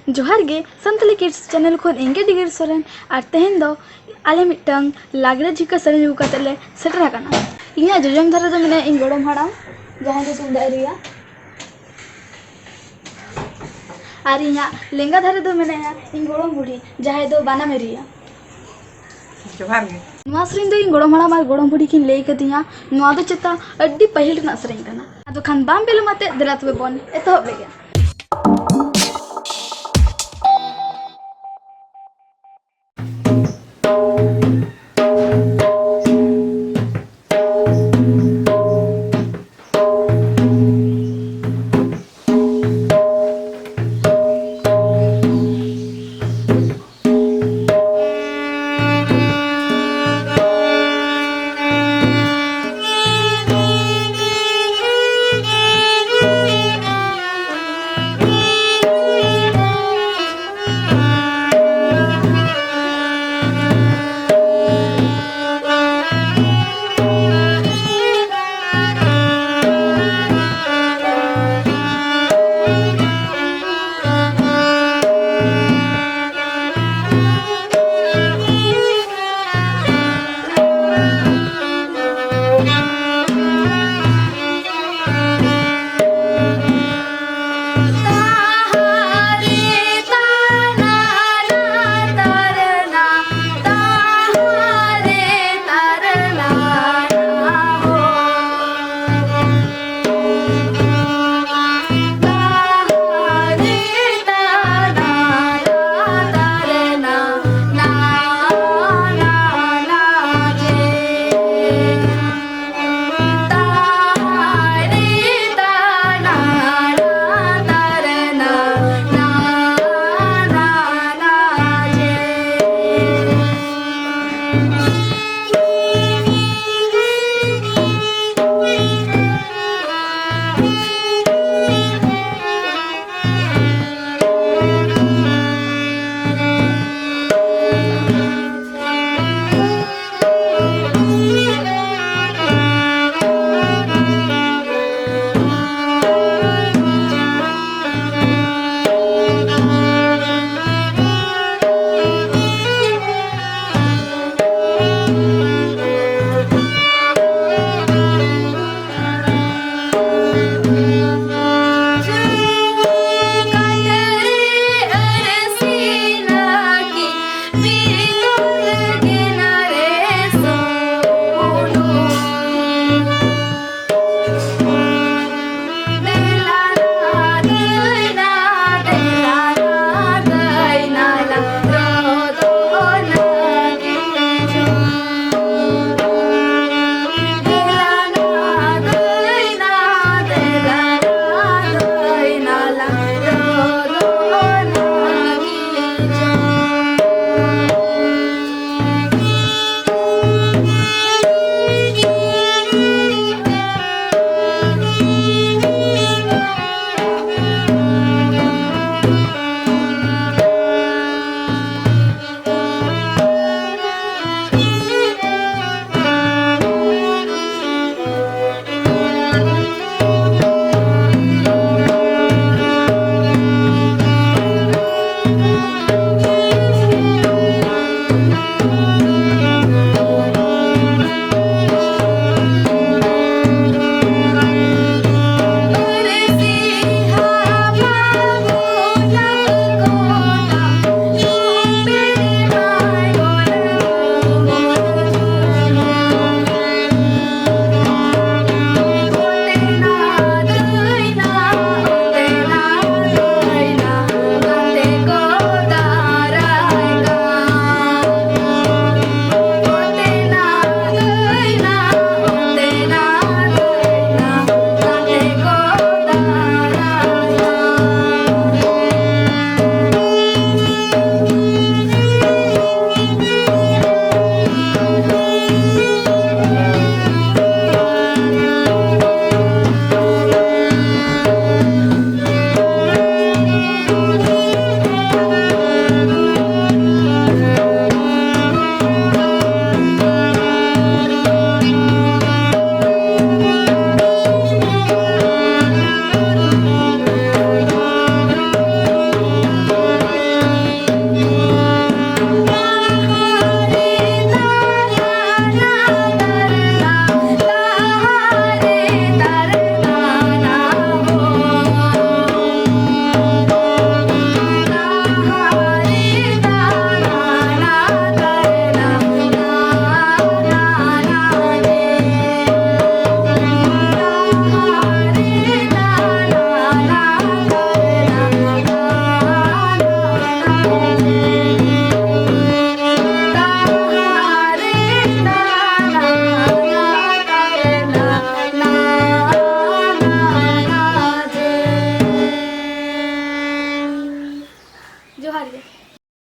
जोहार गे संतली kids channel खन इंगे डिगिर सोरेन और तेहन दो आले मिटंग लागरे झिका सरें जो कतले सेटरा कना इना जोजम धारा दो मेने इन गोड़म हाड़ाम जहां दो तुम दायरिया और इना लेंगा धारा दो मेने इन गोड़म बुढ़ी जहां दो बाना मेरिया जोहार गे नवा सरें दो इन गोड़म हाड़ाम और गोड़म बुढ़ी किन लई कदिया नवा दो चेता अड्डी पहिल ना सरें कना अदो खान बाम बेलमाते दला तबे बन एतहब लेगे।